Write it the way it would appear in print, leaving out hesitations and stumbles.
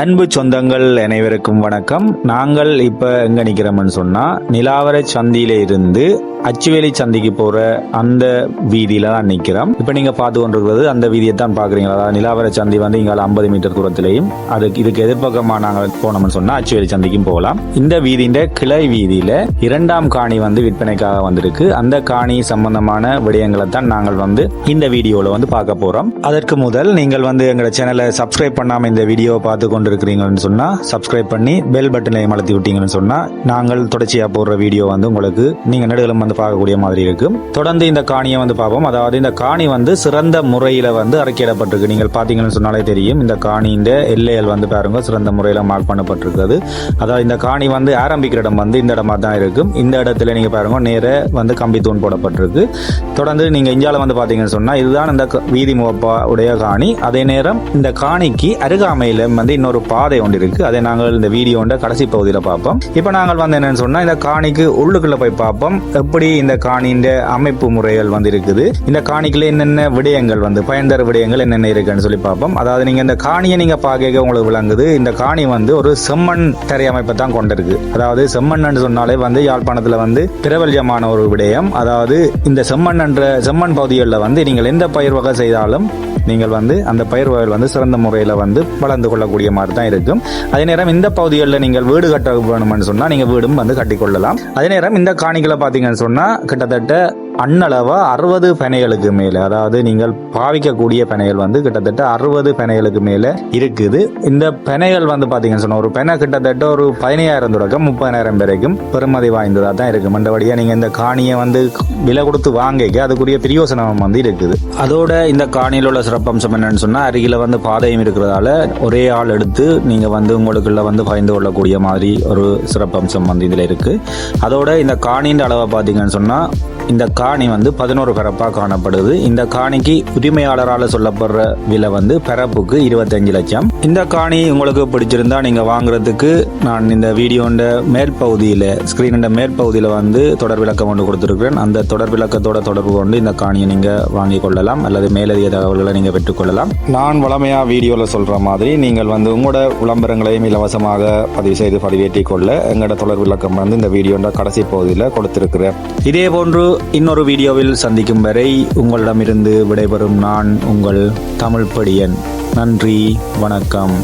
அன்பு சொந்தங்கள் அனைவருக்கும் வணக்கம். நாங்கள் இப்ப எங்க நிக்கிறோம்னு சொன்னா நிலாவர சந்தியில இருந்து அச்சுவேலி சந்திக்கு போற அந்த வீதியில தான் நிக்கிறோம். இப்ப நீங்க பார்த்து கொண்டிருக்கிறது அந்த வீதியை தான் பாக்குறீங்களா. அதாவது நிலாவர சந்தி வந்து இங்க 50 மீட்டர் தூரத்திலையும் இதுக்கு எதிர்ப்பக்கமா நாங்கள் போனோம்னு சொன்னா அச்சுவேலி சந்திக்கும் போகலாம். இந்த வீதியின் கிளை வீதியில 2ஆம் காணி வந்து விற்பனைக்காக வந்திருக்கு. அந்த காணி சம்பந்தமான விடயங்களை தான் நாங்கள் வந்து இந்த வீடியோல வந்து பார்க்க போறோம். அதற்கு முதல் நீங்கள் வந்து எங்களோட சேனலை சப்ஸ்கிரைப் பண்ணாம இந்த வீடியோ பார்த்து கொண்டிருக்கிறீங்கன்னு சொன்னா சப்ஸ்கிரைப் பண்ணி பெல் பட்டனை அழுத்தி விட்டீங்கன்னு சொன்னா நாங்கள் தொடர்ச்சியா போடுற வீடியோ வந்து உங்களுக்கு நீங்க நடுவில் பார்க்கக்கூடிய மாதிரி இருக்கும். தொடர்ந்து இந்த காணியை வந்து பார்ப்போம். அதாவது இந்த காணி வந்து சிறந்த முறையில வந்து அறிக்கையிடப்பட்டிருக்கு. நீங்கள் பாத்தீங்கன்னு சொன்னாலே தெரியும். இந்த காணியின் எல்லைகள் வந்து பாருங்க சிறந்த முறையில மார்க் பண்ணப்பட்டிருக்கிறது. அதாவது இந்த காணி வந்து ஆரம்பிக்கிற இடம் வந்து இந்த இடமா தான் இருக்கும். இந்த இடத்துல நீங்க பாருங்க நேர வந்து கம்பி தூண் போடப்பட்டிருக்கு. தொடர்ந்து நீங்க இஞ்சால வந்து பாத்தீங்கன்னு சொன்னா இதுதான் இந்த வீதி முகப்பா உடைய காணி. அதே நேரம் இந்த காணிக்கு அருகாமையில வந்து இன்னொரு பாதை ஒன்று இருக்கு. அதை நாங்கள் இந்த வீடியோட கடைசி பகுதியில் பார்ப்போம். இப்ப நாங்கள் வந்து என்னன்னு சொன்னா இந்த காணிக்கு உள்ளுக்குள்ள போய் பார்ப்போம். எப்படி இந்த காணியின் அமைப்பு முறைகள் வந்து இருக்குது, இந்த காணிக்குள்ள என்னென்ன விடயங்கள் வந்து பயன்தர விடயங்கள் என்னென்ன இருக்குன்னு சொல்லி பார்ப்போம். அதாவது நீங்க இந்த காணியை நீங்க பார்க்க உங்களுக்கு விளங்குது. இந்த காணி வந்து ஒரு செம்மண் தரை அமைப்பை தான் கொண்டிருக்கு. அதாவது செம்மண் சொன்னாலே வந்து யாழ்ப்பாணத்துல வந்து பிரபல்யமான ஒரு விடயம். அதாவது இந்த செம்மண் பகுதிகளில் வந்து நீங்கள் எந்த பயிர் வகை செய்தாலும் நீங்கள் வந்து அந்த பயிர் வகைகள் வந்து சிறந்த முறையில் வந்து வளர்ந்து கொள்ளக்கூடிய மாதிரி தான் இருக்கும். அதே நேரம் இந்த பகுதிகளில் நீங்கள் வீடு கட்ட வேணும்னு சொன்னா நீங்க வீடும் வந்து கட்டிக்கொள்ளலாம். அதே நேரம் இந்த காணிகளை பார்த்தீங்கன்னு சொன்னா கிட்டத்தட்ட அண்ணளவா 60 பனைகளுக்கு மேல, அதாவது நீங்கள் பாவிக்கக்கூடிய பனைகள் வந்து கிட்டத்தட்ட 60 பனைகளுக்கு மேல இருக்குது. இந்த பனைகள் வந்து பாத்தீங்கன்னு சொன்னா ஒரு பனை கிட்டத்தட்ட ஒரு 15,000 தொடக்கம் 30,000 வரைக்கும் பெருமதி வாய்ந்ததா தான் இருக்கு. மற்றபடியா நீங்க இந்த காணியை வந்து விலை கொடுத்து வாங்கிக்க அதுக்குரிய பிரியோசனம் வந்து இருக்குது. அதோட இந்த காணியில் உள்ள சிறப்பம்சம் என்னன்னு சொன்னா அருகில வந்து பாதையும் இருக்கிறதால ஒரே ஆள் எடுத்து நீங்க வந்து உங்களுக்குள்ள வந்து பயந்து கொள்ளக்கூடிய மாதிரி ஒரு சிறப்பம்சம் வந்து இதுல இருக்கு. அதோட இந்த காணியின் அளவை பாத்தீங்கன்னு சொன்னா இந்த காணி வந்து 11 பரப்பா காணப்படுது. இந்த காணிக்கு உரிமையாளரால் சொல்லப்படுற விலை வந்து பரப்புக்கு 25 லட்சம். இந்த காணி உங்களுக்கு பிடிச்சிருந்தா நீங்க வாங்குறதுக்கு நான் இந்த வீடியோட மேற்பகுதியில ஸ்கிரீன் மேற்பகுதியில வந்து தொடர் விளக்கம் கொண்டு கொடுத்திருக்கிறேன். அந்த தொடர் விளக்கத்தோட தொடர்பு கொண்டு இந்த காணியை நீங்க வாங்கிக் கொள்ளலாம் அல்லது மேலதிக தகவல்களை நீங்க பெற்றுக்கொள்ளலாம். நான் வளமையா வீடியோல சொல்ற மாதிரி நீங்கள் வந்து உங்களோட விளம்பரங்களையும் இலவசமாக பதிவு செய்து பதிவேற்றிக் கொள்ள எங்களோட தொடர் விளக்கம் வந்து இந்த வீடியோட கடைசி பகுதியில் கொடுத்திருக்கிறேன். இதே போன்று இன்னொரு வீடியோவில் சந்திக்கும் வரை உங்களிடமிருந்து விடைபெறும் நான் உங்கள் தமிழ் படியன். நன்றி, வணக்கம்.